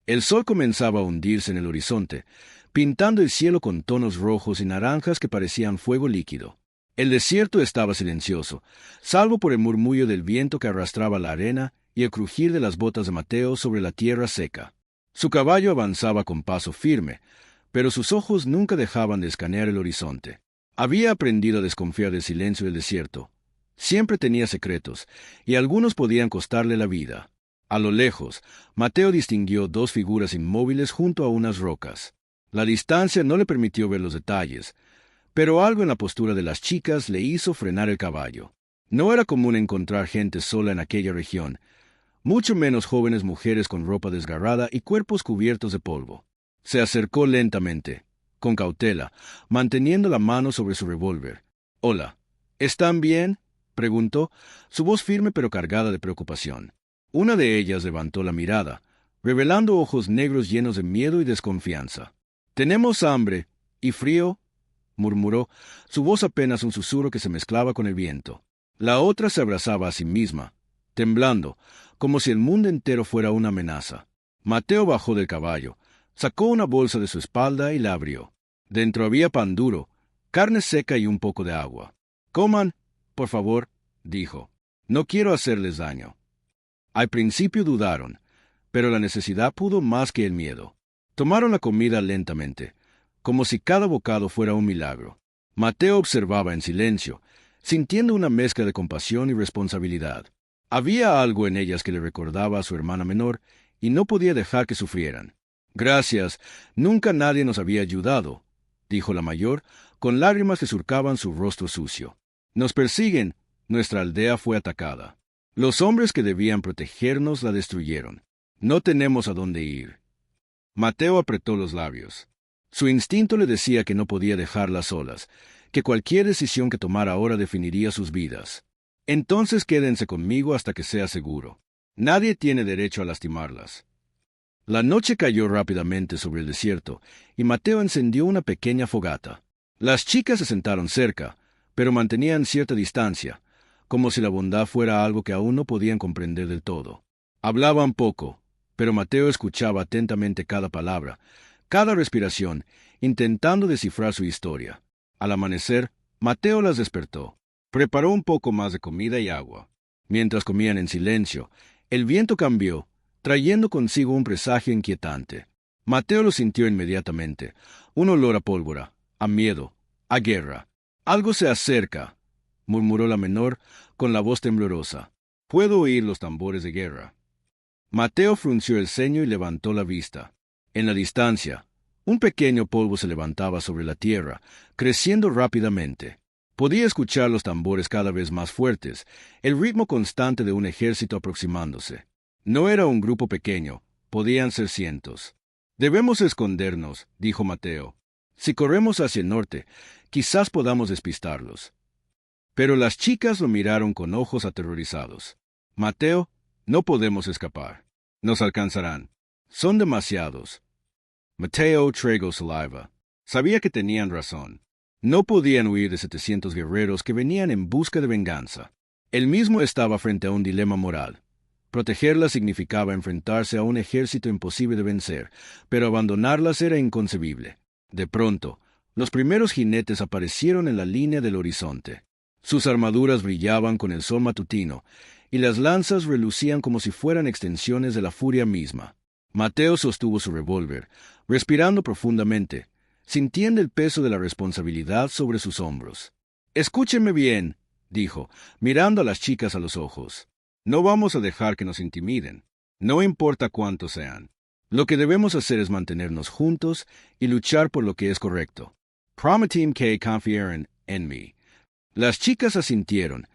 El sol comenzaba a hundirse en el horizonte, pintando el cielo con tonos rojos y naranjas que parecían fuego líquido. El desierto estaba silencioso, salvo por el murmullo del viento que arrastraba la arena y el crujir de las botas de Mateo sobre la tierra seca. Su caballo avanzaba con paso firme, pero sus ojos nunca dejaban de escanear el horizonte. Había aprendido a desconfiar del silencio del desierto. Siempre tenía secretos, y algunos podían costarle la vida. A lo lejos, Mateo distinguió dos figuras inmóviles junto a unas rocas. La distancia no le permitió ver los detalles, pero algo en la postura de las chicas le hizo frenar el caballo. No era común encontrar gente sola en aquella región, mucho menos jóvenes mujeres con ropa desgarrada y cuerpos cubiertos de polvo. Se acercó lentamente, con cautela, manteniendo la mano sobre su revólver. «Hola, ¿están bien?», preguntó, su voz firme pero cargada de preocupación. Una de ellas levantó la mirada, revelando ojos negros llenos de miedo y desconfianza. «Tenemos hambre y frío», murmuró, su voz apenas un susurro que se mezclaba con el viento. La otra se abrazaba a sí misma, temblando, como si el mundo entero fuera una amenaza. Mateo bajó del caballo, sacó una bolsa de su espalda y la abrió. Dentro había pan duro, carne seca y un poco de agua. «Coman, por favor», dijo. «No quiero hacerles daño». Al principio dudaron, pero la necesidad pudo más que el miedo. Tomaron la comida lentamente, como si cada bocado fuera un milagro. Mateo observaba en silencio, sintiendo una mezcla de compasión y responsabilidad. Había algo en ellas que le recordaba a su hermana menor, y no podía dejar que sufrieran. «Gracias, nunca nadie nos había ayudado», dijo la mayor, con lágrimas que surcaban su rostro sucio. «Nos persiguen, nuestra aldea fue atacada. Los hombres que debían protegernos la destruyeron. No tenemos a dónde ir». Mateo apretó los labios. Su instinto le decía que no podía dejarlas solas, que cualquier decisión que tomara ahora definiría sus vidas. «Entonces quédense conmigo hasta que sea seguro. Nadie tiene derecho a lastimarlas». La noche cayó rápidamente sobre el desierto, y Mateo encendió una pequeña fogata. Las chicas se sentaron cerca, pero mantenían cierta distancia, como si la bondad fuera algo que aún no podían comprender del todo. Hablaban poco, pero Mateo escuchaba atentamente cada palabra, cada respiración, intentando descifrar su historia. Al amanecer, Mateo las despertó. Preparó un poco más de comida y agua. Mientras comían en silencio, el viento cambió, trayendo consigo un presagio inquietante. Mateo lo sintió inmediatamente, un olor a pólvora, a miedo, a guerra. «Algo se acerca», murmuró la menor con la voz temblorosa. «Puedo oír los tambores de guerra». Mateo frunció el ceño y levantó la vista. En la distancia, un pequeño polvo se levantaba sobre la tierra, creciendo rápidamente. Podía escuchar los tambores cada vez más fuertes, el ritmo constante de un ejército aproximándose. No era un grupo pequeño, podían ser cientos. «Debemos escondernos», dijo Mateo. «Si corremos hacia el norte, quizás podamos despistarlos». Pero las chicas lo miraron con ojos aterrorizados. «Mateo, no podemos escapar. Nos alcanzarán. Son demasiados». Mateo tragó saliva. Sabía que tenían razón. No podían huir de 700 guerreros que venían en busca de venganza. Él mismo estaba frente a un dilema moral. Protegerlas significaba enfrentarse a un ejército imposible de vencer, pero abandonarlas era inconcebible. De pronto, los primeros jinetes aparecieron en la línea del horizonte. Sus armaduras brillaban con el sol matutino, y las lanzas relucían como si fueran extensiones de la furia misma. Mateo sostuvo su revólver, respirando profundamente, sintiendo el peso de la responsabilidad sobre sus hombros. «Escúcheme bien», dijo, mirando a las chicas a los ojos. «No vamos a dejar que nos intimiden. No importa cuántos sean. Lo que debemos hacer es mantenernos juntos y luchar por lo que es correcto. Prometim que confieren en mí». Las chicas asintieron,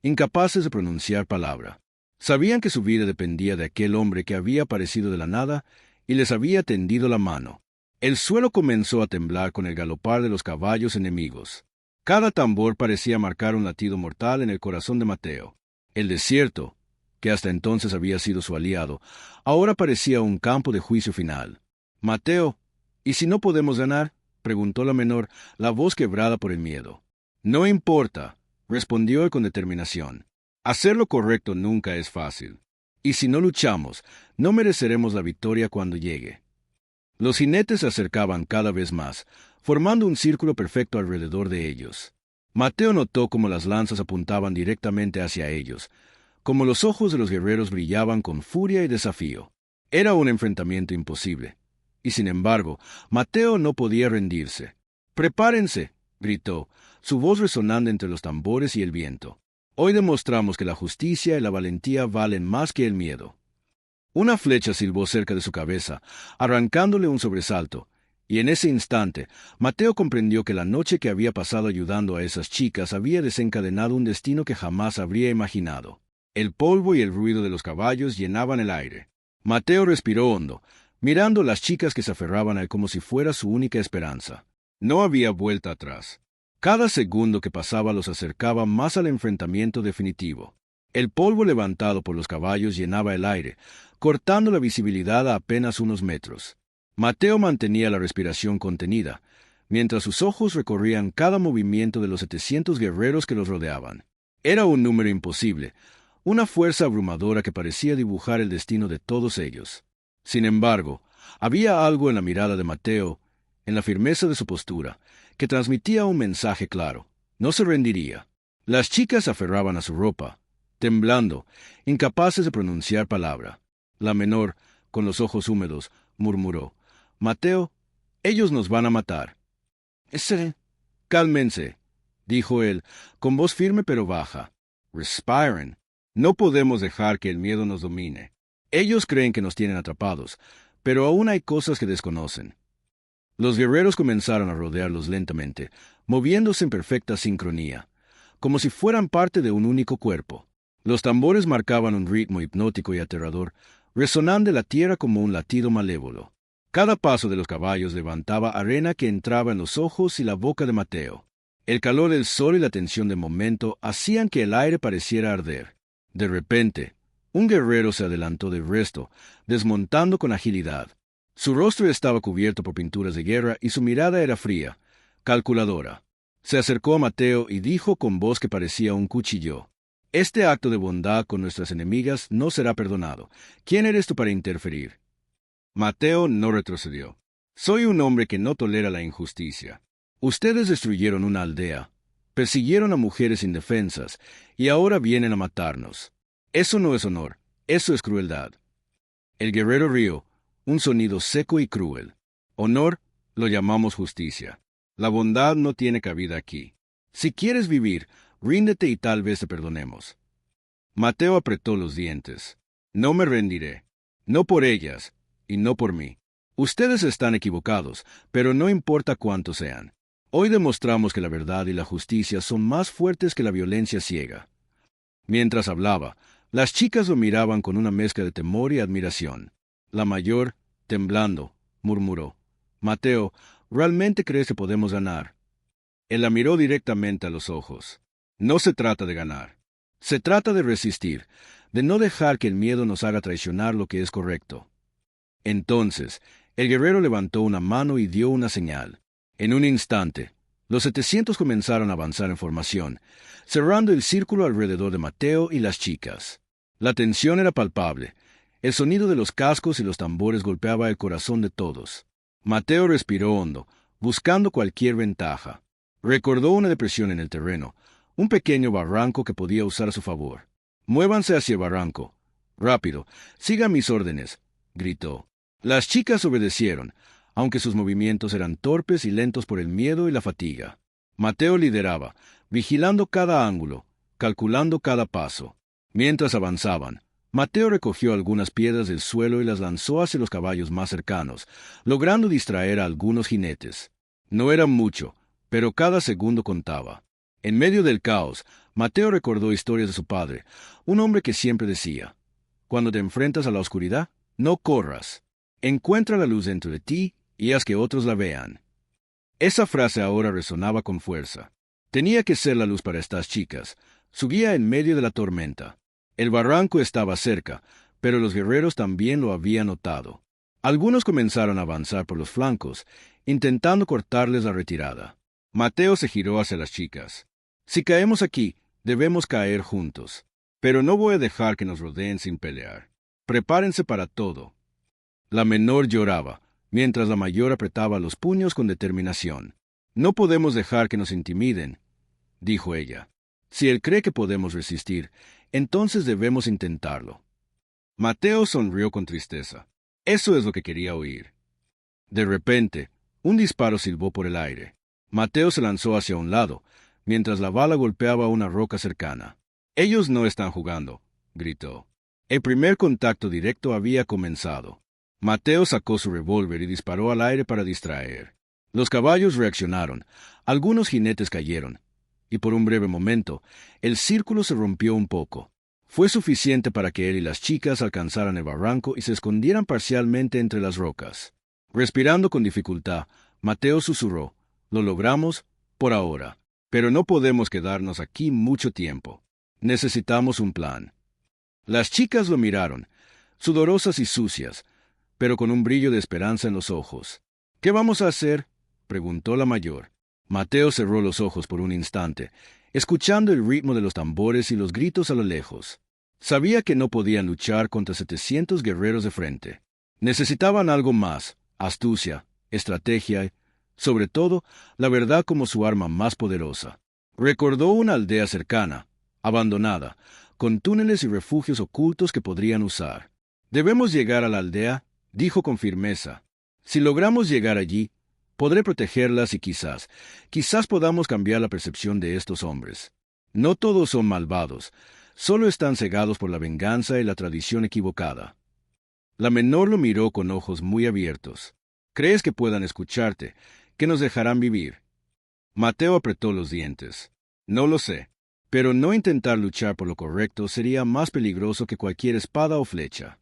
incapaces de pronunciar palabra. Sabían que su vida dependía de aquel hombre que había aparecido de la nada y les había tendido la mano. El suelo comenzó a temblar con el galopar de los caballos enemigos. Cada tambor parecía marcar un latido mortal en el corazón de Mateo. El desierto, que hasta entonces había sido su aliado, ahora parecía un campo de juicio final. «Mateo, ¿y si no podemos ganar?», preguntó la menor, la voz quebrada por el miedo. «No importa», respondió él con determinación. «Hacer lo correcto nunca es fácil. Y si no luchamos, no mereceremos la victoria cuando llegue. Los jinetes se acercaban cada vez más, formando un círculo perfecto alrededor de ellos. Mateo notó cómo las lanzas apuntaban directamente hacia ellos, como los ojos de los guerreros brillaban con furia y desafío. Era un enfrentamiento imposible. Y sin embargo, Mateo no podía rendirse. «¡Prepárense!», gritó, su voz resonando entre los tambores y el viento. «Hoy demostramos que la justicia y la valentía valen más que el miedo». Una flecha silbó cerca de su cabeza, arrancándole un sobresalto, y en ese instante, Mateo comprendió que la noche que había pasado ayudando a esas chicas había desencadenado un destino que jamás habría imaginado. El polvo y el ruido de los caballos llenaban el aire. Mateo respiró hondo, mirando las chicas que se aferraban a él como si fuera su única esperanza. No había vuelta atrás. Cada segundo que pasaba los acercaba más al enfrentamiento definitivo. El polvo levantado por los caballos llenaba el aire, cortando la visibilidad a apenas unos metros. Mateo mantenía la respiración contenida, mientras sus ojos recorrían cada movimiento de los 700 guerreros que los rodeaban. Era un número imposible, una fuerza abrumadora que parecía dibujar el destino de todos ellos. Sin embargo, había algo en la mirada de Mateo, en la firmeza de su postura, que transmitía un mensaje claro. No se rendiría. Las chicas se aferraban a su ropa, temblando, incapaces de pronunciar palabra. La menor, con los ojos húmedos, murmuró: «Mateo, ellos nos van a matar». «Ese...». «Cálmense», dijo él, con voz firme pero baja. «Respiren. No podemos dejar que el miedo nos domine. Ellos creen que nos tienen atrapados, pero aún hay cosas que desconocen». Los guerreros comenzaron a rodearlos lentamente, moviéndose en perfecta sincronía, como si fueran parte de un único cuerpo. Los tambores marcaban un ritmo hipnótico y aterrador, resonando en la tierra como un latido malévolo. Cada paso de los caballos levantaba arena que entraba en los ojos y la boca de Mateo. El calor del sol y la tensión del momento hacían que el aire pareciera arder. De repente, un guerrero se adelantó del resto, desmontando con agilidad. Su rostro estaba cubierto por pinturas de guerra y su mirada era fría, calculadora. Se acercó a Mateo y dijo con voz que parecía un cuchillo: «Este acto de bondad con nuestras enemigas no será perdonado. ¿Quién eres tú para interferir?». Mateo no retrocedió. «Soy un hombre que no tolera la injusticia. Ustedes destruyeron una aldea, persiguieron a mujeres indefensas y ahora vienen a matarnos. Eso no es honor, eso es crueldad». El guerrero rió, un sonido seco y cruel. «Honor lo llamamos justicia. La bondad no tiene cabida aquí. Si quieres vivir, ríndete y tal vez te perdonemos». Mateo apretó los dientes. «No me rendiré. No por ellas, y no por mí. Ustedes están equivocados, pero no importa cuántos sean. Hoy demostramos que la verdad y la justicia son más fuertes que la violencia ciega». Mientras hablaba, las chicas lo miraban con una mezcla de temor y admiración. La mayor, temblando, murmuró: «Mateo, ¿realmente crees que podemos ganar?». Él la miró directamente a los ojos. «No se trata de ganar. Se trata de resistir, de no dejar que el miedo nos haga traicionar lo que es correcto». Entonces, el guerrero levantó una mano y dio una señal. En un instante, los 700 comenzaron a avanzar en formación, cerrando el círculo alrededor de Mateo y las chicas. La tensión era palpable. El sonido de los cascos y los tambores golpeaba el corazón de todos. Mateo respiró hondo, buscando cualquier ventaja. Recordó una depresión en el terreno, un pequeño barranco que podía usar a su favor. «Muévanse hacia el barranco. Rápido, sigan mis órdenes», gritó. Las chicas obedecieron, aunque sus movimientos eran torpes y lentos por el miedo y la fatiga. Mateo lideraba, vigilando cada ángulo, calculando cada paso. Mientras avanzaban, Mateo recogió algunas piedras del suelo y las lanzó hacia los caballos más cercanos, logrando distraer a algunos jinetes. No era mucho, pero cada segundo contaba. En medio del caos, Mateo recordó historias de su padre, un hombre que siempre decía: «Cuando te enfrentas a la oscuridad, no corras. Encuentra la luz dentro de ti y haz que otros la vean». Esa frase ahora resonaba con fuerza. Tenía que ser la luz para estas chicas, su guía en medio de la tormenta. El barranco estaba cerca, pero los guerreros también lo habían notado. Algunos comenzaron a avanzar por los flancos, intentando cortarles la retirada. Mateo se giró hacia las chicas. «Si caemos aquí, debemos caer juntos. Pero no voy a dejar que nos rodeen sin pelear». Prepárense para todo. La menor lloraba, mientras la mayor apretaba los puños con determinación. No podemos dejar que nos intimiden, dijo ella. Si él cree que podemos resistir, entonces debemos intentarlo. Mateo sonrió con tristeza. Eso es lo que quería oír. De repente, un disparo silbó por el aire. Mateo se lanzó hacia un lado, mientras la bala golpeaba una roca cercana. «Ellos no están jugando», gritó. El primer contacto directo había comenzado. Mateo sacó su revólver y disparó al aire para distraer. Los caballos reaccionaron, algunos jinetes cayeron, y por un breve momento, el círculo se rompió un poco. Fue suficiente para que él y las chicas alcanzaran el barranco y se escondieran parcialmente entre las rocas. Respirando con dificultad, Mateo susurró: «Lo logramos, por ahora, pero no podemos quedarnos aquí mucho tiempo. Necesitamos un plan». Las chicas lo miraron, sudorosas y sucias, pero con un brillo de esperanza en los ojos. «¿Qué vamos a hacer?», preguntó la mayor. Mateo cerró los ojos por un instante, escuchando el ritmo de los tambores y los gritos a lo lejos. Sabía que no podían luchar contra 700 guerreros de frente. Necesitaban algo más: astucia, estrategia y, sobre todo, la verdad como su arma más poderosa. Recordó una aldea cercana, abandonada, con túneles y refugios ocultos que podrían usar. «Debemos llegar a la aldea», dijo con firmeza. «Si logramos llegar allí, podré protegerlas y quizás podamos cambiar la percepción de estos hombres. No todos son malvados, solo están cegados por la venganza y la tradición equivocada». La menor lo miró con ojos muy abiertos. «¿Crees que puedan escucharte, que nos dejarán vivir?» Mateo apretó los dientes. «No lo sé, pero no intentar luchar por lo correcto sería más peligroso que cualquier espada o flecha».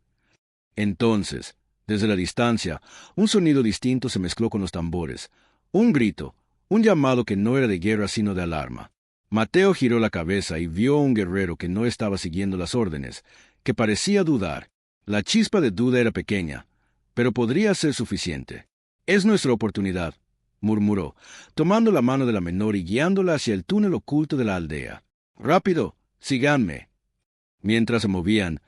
Entonces, desde la distancia, un sonido distinto se mezcló con los tambores. Un grito, un llamado que no era de guerra sino de alarma. Mateo giró la cabeza y vio a un guerrero que no estaba siguiendo las órdenes, que parecía dudar. La chispa de duda era pequeña, pero podría ser suficiente. «Es nuestra oportunidad», murmuró, tomando la mano de la menor y guiándola hacia el túnel oculto de la aldea. «Rápido, síganme». Mientras se movían,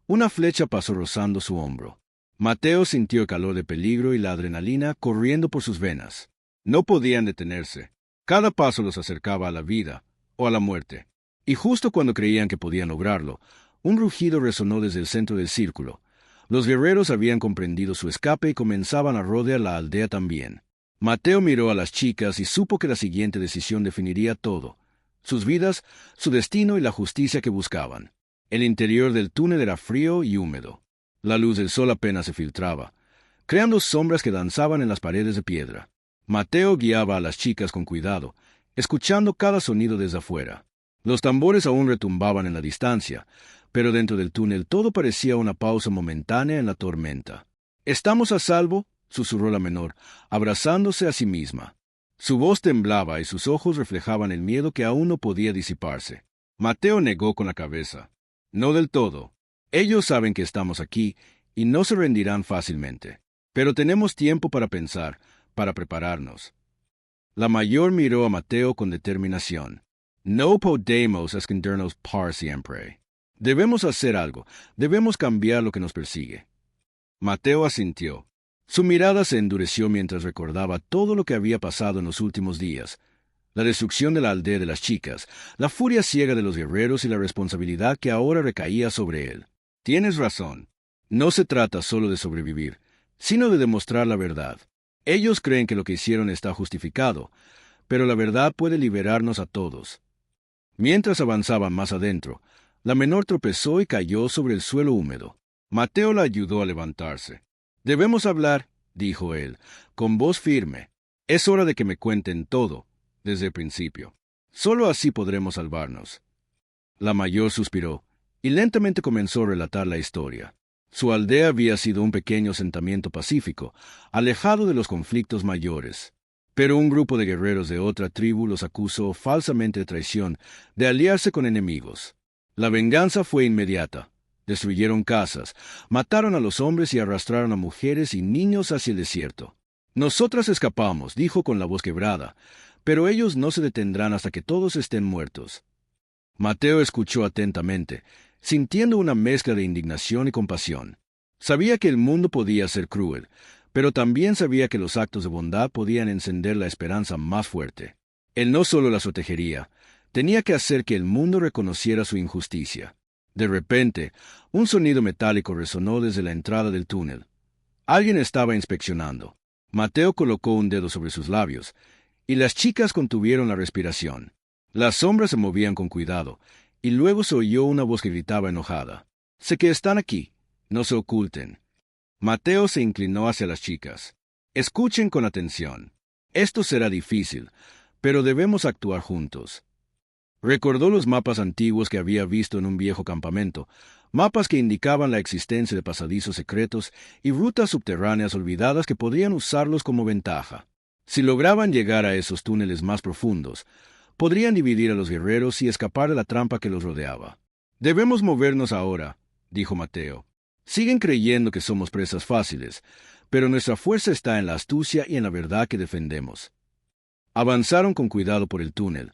una flecha pasó rozando su hombro. Mateo sintió el calor de peligro y la adrenalina corriendo por sus venas. No podían detenerse. Cada paso los acercaba a la vida o a la muerte. Y justo cuando creían que podían lograrlo, un rugido resonó desde el centro del círculo. Los guerreros habían comprendido su escape y comenzaban a rodear la aldea también. Mateo miró a las chicas y supo que la siguiente decisión definiría todo: sus vidas, su destino y la justicia que buscaban. El interior del túnel era frío y húmedo. La luz del sol apenas se filtraba, creando sombras que danzaban en las paredes de piedra. Mateo guiaba a las chicas con cuidado, escuchando cada sonido desde afuera. Los tambores aún retumbaban en la distancia, pero dentro del túnel todo parecía una pausa momentánea en la tormenta. «¿Estamos a salvo?», susurró la menor, abrazándose a sí misma. Su voz temblaba y sus ojos reflejaban el miedo que aún no podía disiparse. Mateo negó con la cabeza. «No del todo. Ellos saben que estamos aquí y no se rendirán fácilmente. Pero tenemos tiempo para pensar, para prepararnos». La mayor miró a Mateo con determinación. «No podemos escondernos para siempre. Debemos hacer algo, debemos cambiar lo que nos persigue». Mateo asintió. Su mirada se endureció mientras recordaba todo lo que había pasado en los últimos días: la destrucción de la aldea de las chicas, la furia ciega de los guerreros y la responsabilidad que ahora recaía sobre él. «Tienes razón. No se trata solo de sobrevivir, sino de demostrar la verdad. Ellos creen que lo que hicieron está justificado, pero la verdad puede liberarnos a todos». Mientras avanzaban más adentro, la menor tropezó y cayó sobre el suelo húmedo. Mateo la ayudó a levantarse. «Debemos hablar», dijo él, con voz firme. «Es hora de que me cuenten todo, desde el principio. Solo así podremos salvarnos». La mayor suspiró y lentamente comenzó a relatar la historia. Su aldea había sido un pequeño asentamiento pacífico, alejado de los conflictos mayores. Pero un grupo de guerreros de otra tribu los acusó falsamente de traición, de aliarse con enemigos. La venganza fue inmediata. Destruyeron casas, mataron a los hombres y arrastraron a mujeres y niños hacia el desierto. «Nosotras escapamos», dijo con la voz quebrada, «pero ellos no se detendrán hasta que todos estén muertos». Mateo escuchó atentamente, sintiendo una mezcla de indignación y compasión. Sabía que el mundo podía ser cruel, pero también sabía que los actos de bondad podían encender la esperanza más fuerte. Él no solo las protegería, tenía que hacer que el mundo reconociera su injusticia. De repente, un sonido metálico resonó desde la entrada del túnel. Alguien estaba inspeccionando. Mateo colocó un dedo sobre sus labios, y las chicas contuvieron la respiración. Las sombras se movían con cuidado, y luego se oyó una voz que gritaba enojada. «Sé que están aquí. No se oculten». Mateo se inclinó hacia las chicas. «Escuchen con atención. Esto será difícil, pero debemos actuar juntos». Recordó los mapas antiguos que había visto en un viejo campamento, mapas que indicaban la existencia de pasadizos secretos y rutas subterráneas olvidadas que podrían usarlos como ventaja. Si lograban llegar a esos túneles más profundos, podrían dividir a los guerreros y escapar de la trampa que los rodeaba. «Debemos movernos ahora», dijo Mateo. «Siguen creyendo que somos presas fáciles, pero nuestra fuerza está en la astucia y en la verdad que defendemos». Avanzaron con cuidado por el túnel.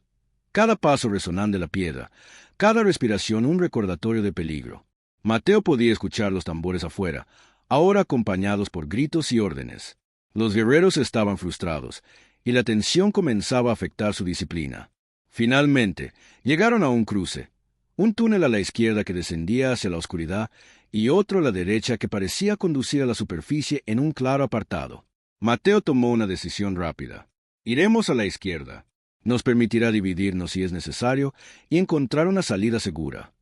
Cada paso resonante de la piedra, cada respiración un recordatorio de peligro. Mateo podía escuchar los tambores afuera, ahora acompañados por gritos y órdenes. Los guerreros estaban frustrados, y la tensión comenzaba a afectar su disciplina. Finalmente, llegaron a un cruce, un túnel a la izquierda que descendía hacia la oscuridad y otro a la derecha que parecía conducir a la superficie en un claro apartado. Mateo tomó una decisión rápida. «Iremos a la izquierda. Nos permitirá dividirnos si es necesario y encontrar una salida segura».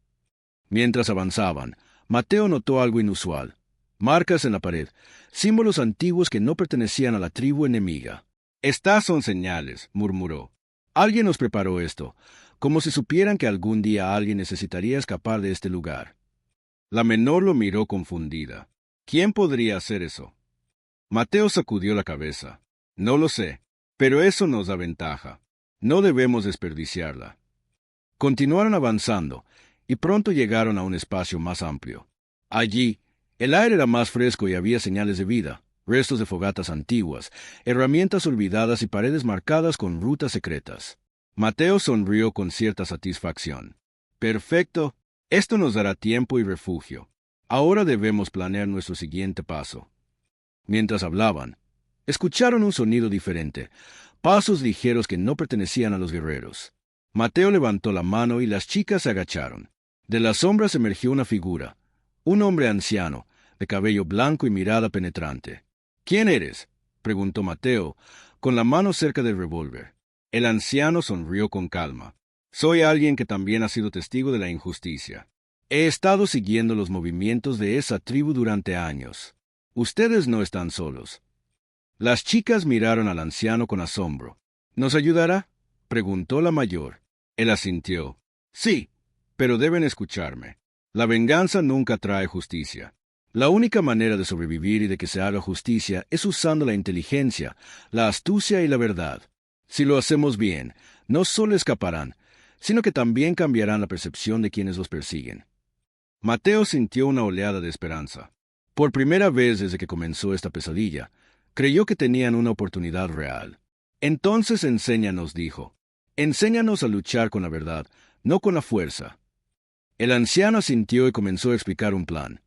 Mientras avanzaban, Mateo notó algo inusual. Marcas en la pared, símbolos antiguos que no pertenecían a la tribu enemiga. «Estas son señales», murmuró. «Alguien nos preparó esto, como si supieran que algún día alguien necesitaría escapar de este lugar». La menor lo miró confundida. «¿Quién podría hacer eso?» Mateo sacudió la cabeza. «No lo sé, pero eso nos da ventaja. No debemos desperdiciarla». Continuaron avanzando, y pronto llegaron a un espacio más amplio. Allí, el aire era más fresco y había señales de vida, restos de fogatas antiguas, herramientas olvidadas y paredes marcadas con rutas secretas. Mateo sonrió con cierta satisfacción. «Perfecto. Esto nos dará tiempo y refugio. Ahora debemos planear nuestro siguiente paso». Mientras hablaban, escucharon un sonido diferente, pasos ligeros que no pertenecían a los guerreros. Mateo levantó la mano y las chicas se agacharon. De las sombras emergió una figura, un hombre anciano, de cabello blanco y mirada penetrante. «¿Quién eres?», preguntó Mateo, con la mano cerca del revólver. El anciano sonrió con calma. «Soy alguien que también ha sido testigo de la injusticia. He estado siguiendo los movimientos de esa tribu durante años. Ustedes no están solos». Las chicas miraron al anciano con asombro. «¿Nos ayudará?», preguntó la mayor. Él asintió. «Sí, pero deben escucharme. La venganza nunca trae justicia. La única manera de sobrevivir y de que se haga justicia es usando la inteligencia, la astucia y la verdad. Si lo hacemos bien, no solo escaparán, sino que también cambiarán la percepción de quienes los persiguen». Mateo sintió una oleada de esperanza. Por primera vez desde que comenzó esta pesadilla, creyó que tenían una oportunidad real. «Entonces enséñanos», dijo. «Enséñanos a luchar con la verdad, no con la fuerza». El anciano asintió y comenzó a explicar un plan.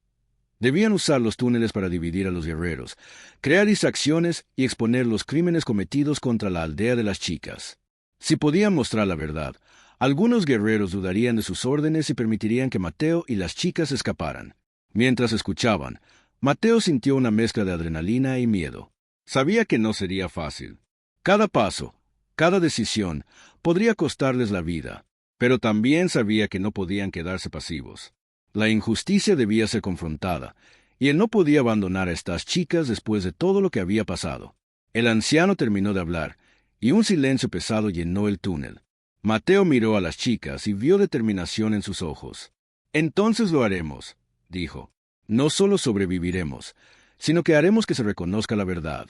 Debían usar los túneles para dividir a los guerreros, crear distracciones y exponer los crímenes cometidos contra la aldea de las chicas. Si podían mostrar la verdad, algunos guerreros dudarían de sus órdenes y permitirían que Mateo y las chicas escaparan. Mientras escuchaban, Mateo sintió una mezcla de adrenalina y miedo. Sabía que no sería fácil. Cada paso, cada decisión, podría costarles la vida, pero también sabía que no podían quedarse pasivos. La injusticia debía ser confrontada, y él no podía abandonar a estas chicas después de todo lo que había pasado. El anciano terminó de hablar, y un silencio pesado llenó el túnel. Mateo miró a las chicas y vio determinación en sus ojos. «Entonces lo haremos», dijo. «No solo sobreviviremos, sino que haremos que se reconozca la verdad».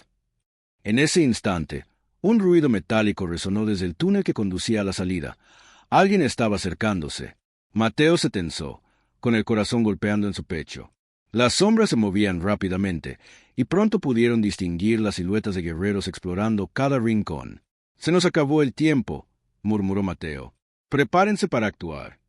En ese instante, un ruido metálico resonó desde el túnel que conducía a la salida. Alguien estaba acercándose. Mateo se tensó, con el corazón golpeando en su pecho. Las sombras se movían rápidamente, y pronto pudieron distinguir las siluetas de guerreros explorando cada rincón. «Se nos acabó el tiempo», murmuró Mateo. «Prepárense para actuar».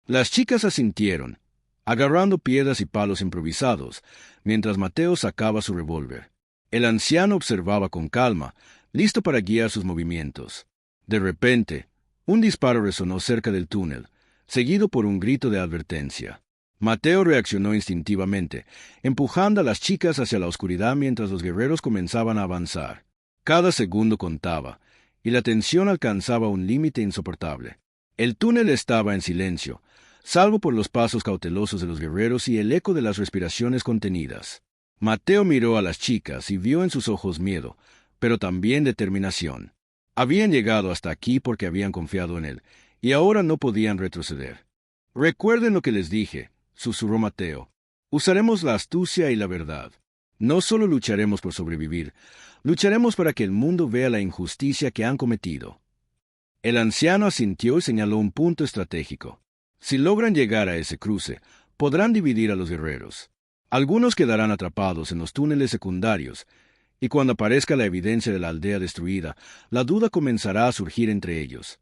Las chicas asintieron, agarrando piedras y palos improvisados, mientras Mateo sacaba su revólver. El anciano observaba con calma, listo para guiar sus movimientos. De repente, un disparo resonó cerca del túnel, seguido por un grito de advertencia. Mateo reaccionó instintivamente, empujando a las chicas hacia la oscuridad mientras los guerreros comenzaban a avanzar. Cada segundo contaba, y la tensión alcanzaba un límite insoportable. El túnel estaba en silencio, salvo por los pasos cautelosos de los guerreros y el eco de las respiraciones contenidas. Mateo miró a las chicas y vio en sus ojos miedo, pero también determinación. Habían llegado hasta aquí porque habían confiado en él, y ahora no podían retroceder. «Recuerden lo que les dije», susurró Mateo. «Usaremos la astucia y la verdad. No solo lucharemos por sobrevivir, lucharemos para que el mundo vea la injusticia que han cometido». El anciano asintió y señaló un punto estratégico. Si logran llegar a ese cruce, podrán dividir a los guerreros. Algunos quedarán atrapados en los túneles secundarios, y cuando aparezca la evidencia de la aldea destruida, la duda comenzará a surgir entre ellos.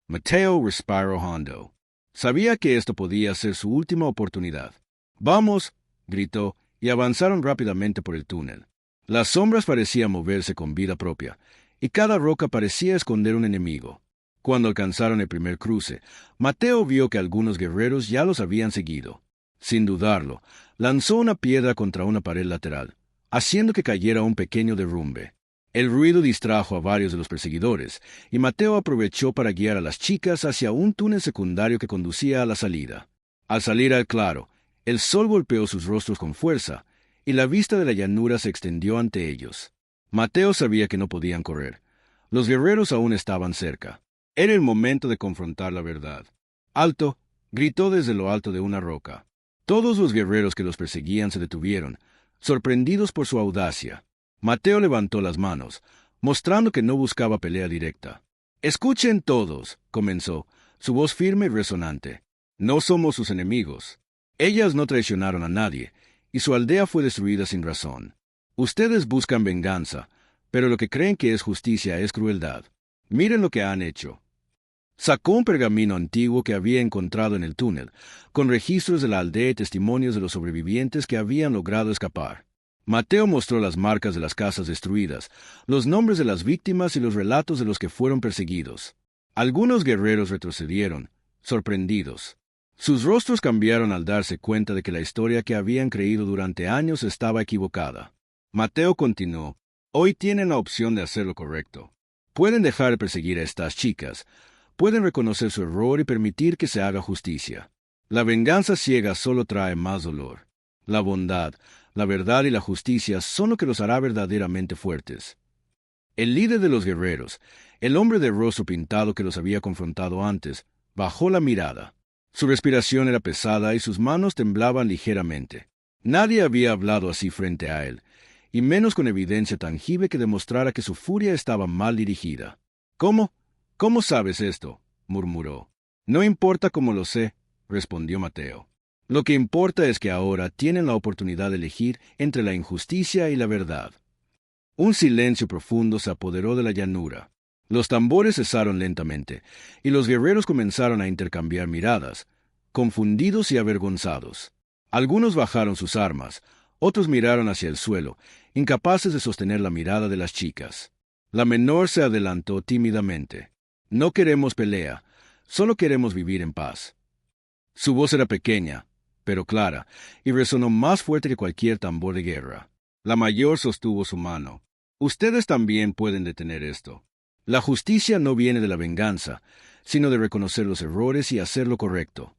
Mateo respiró hondo. Sabía que esto podía ser su última oportunidad. «¡Vamos!», gritó, y avanzaron rápidamente por el túnel. Las sombras parecían moverse con vida propia, y cada roca parecía esconder un enemigo. Cuando alcanzaron el primer cruce, Mateo vio que algunos guerreros ya los habían seguido. Sin dudarlo, lanzó una piedra contra una pared lateral, haciendo que cayera un pequeño derrumbe. El ruido distrajo a varios de los perseguidores, y Mateo aprovechó para guiar a las chicas hacia un túnel secundario que conducía a la salida. Al salir al claro, el sol golpeó sus rostros con fuerza, y la vista de la llanura se extendió ante ellos. Mateo sabía que no podían correr. Los guerreros aún estaban cerca. Era el momento de confrontar la verdad. «¡Alto!», gritó desde lo alto de una roca. Todos los guerreros que los perseguían se detuvieron, sorprendidos por su audacia. Mateo levantó las manos, mostrando que no buscaba pelea directa. «Escuchen todos», comenzó, su voz firme y resonante. «No somos sus enemigos. Ellas no traicionaron a nadie, y su aldea fue destruida sin razón. Ustedes buscan venganza, pero lo que creen que es justicia es crueldad. Miren lo que han hecho». Sacó un pergamino antiguo que había encontrado en el túnel, con registros de la aldea y testimonios de los sobrevivientes que habían logrado escapar. Mateo mostró las marcas de las casas destruidas, los nombres de las víctimas y los relatos de los que fueron perseguidos. Algunos guerreros retrocedieron, sorprendidos. Sus rostros cambiaron al darse cuenta de que la historia que habían creído durante años estaba equivocada. Mateo continuó: «Hoy tienen la opción de hacer lo correcto. Pueden dejar de perseguir a estas chicas. Pueden reconocer su error y permitir que se haga justicia. La venganza ciega solo trae más dolor. La bondad, la verdad y la justicia son lo que los hará verdaderamente fuertes». El líder de los guerreros, el hombre de rostro pintado que los había confrontado antes, bajó la mirada. Su respiración era pesada y sus manos temblaban ligeramente. Nadie había hablado así frente a él, y menos con evidencia tangible que demostrara que su furia estaba mal dirigida. «¿Cómo? ¿Cómo sabes esto?», murmuró. «No importa cómo lo sé», respondió Mateo. «Lo que importa es que ahora tienen la oportunidad de elegir entre la injusticia y la verdad». Un silencio profundo se apoderó de la llanura. Los tambores cesaron lentamente, y los guerreros comenzaron a intercambiar miradas, confundidos y avergonzados. Algunos bajaron sus armas, otros miraron hacia el suelo, incapaces de sostener la mirada de las chicas. La menor se adelantó tímidamente. «No queremos pelea, solo queremos vivir en paz». Su voz era pequeña, pero clara, y resonó más fuerte que cualquier tambor de guerra. La mayor sostuvo su mano. «Ustedes también pueden detener esto. La justicia no viene de la venganza, sino de reconocer los errores y hacer lo correcto».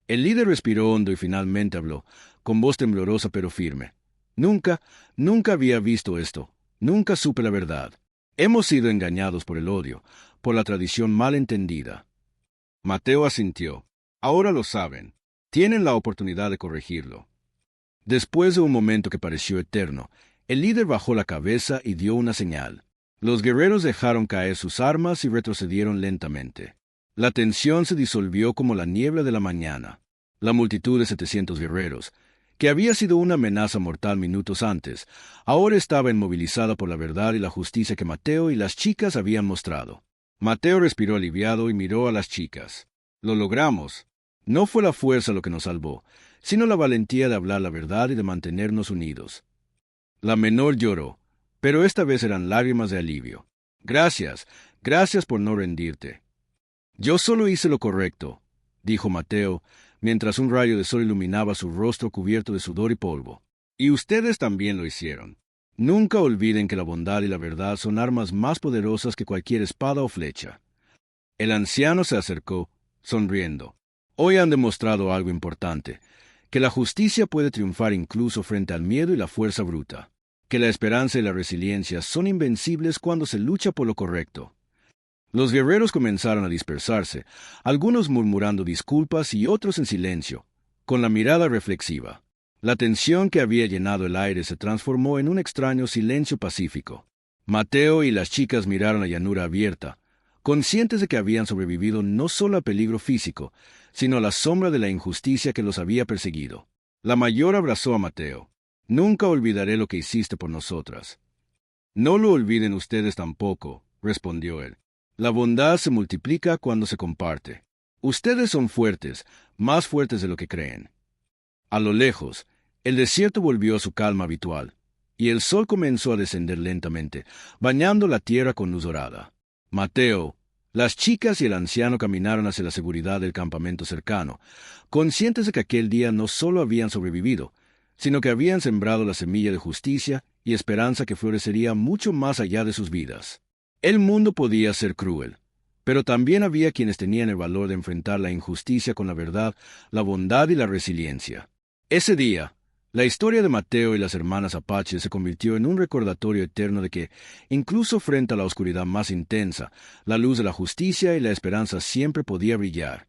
El líder respiró hondo y finalmente habló, con voz temblorosa pero firme. Nunca había visto esto. Nunca supe la verdad. Hemos sido engañados por el odio, por la tradición mal entendida». Mateo asintió. «Ahora lo saben. Tienen la oportunidad de corregirlo». Después de un momento que pareció eterno, el líder bajó la cabeza y dio una señal. Los guerreros dejaron caer sus armas y retrocedieron lentamente. La tensión se disolvió como la niebla de la mañana. La multitud de 700 guerreros, que había sido una amenaza mortal minutos antes, ahora estaba inmovilizada por la verdad y la justicia que Mateo y las chicas habían mostrado. Mateo respiró aliviado y miró a las chicas. «Lo logramos», No fue la fuerza lo que nos salvó, sino la valentía de hablar la verdad y de mantenernos unidos. La menor lloró, pero esta vez eran lágrimas de alivio. Gracias, gracias por no rendirte. Yo solo hice lo correcto, dijo Mateo, mientras un rayo de sol iluminaba su rostro cubierto de sudor y polvo. Y ustedes también lo hicieron. Nunca olviden que la bondad y la verdad son armas más poderosas que cualquier espada o flecha. El anciano se acercó, sonriendo. Hoy han demostrado algo importante, que la justicia puede triunfar incluso frente al miedo y la fuerza bruta, que la esperanza y la resiliencia son invencibles cuando se lucha por lo correcto. Los guerreros comenzaron a dispersarse, algunos murmurando disculpas y otros en silencio, con la mirada reflexiva. La tensión que había llenado el aire se transformó en un extraño silencio pacífico. Mateo y las chicas miraron la llanura abierta, conscientes de que habían sobrevivido no solo al peligro físico, sino a la sombra de la injusticia que los había perseguido. La mayor abrazó a Mateo. «Nunca olvidaré lo que hiciste por nosotras». «No lo olviden ustedes tampoco», respondió él. «La bondad se multiplica cuando se comparte. Ustedes son fuertes, más fuertes de lo que creen». A lo lejos, el desierto volvió a su calma habitual, y el sol comenzó a descender lentamente, bañando la tierra con luz dorada. Mateo, las chicas y el anciano caminaron hacia la seguridad del campamento cercano, conscientes de que aquel día no solo habían sobrevivido, sino que habían sembrado la semilla de justicia y esperanza que florecería mucho más allá de sus vidas. El mundo podía ser cruel, pero también había quienes tenían el valor de enfrentar la injusticia con la verdad, la bondad y la resiliencia. Ese día, la historia de Mateo y las hermanas Apache se convirtió en un recordatorio eterno de que, incluso frente a la oscuridad más intensa, la luz de la justicia y la esperanza siempre podía brillar.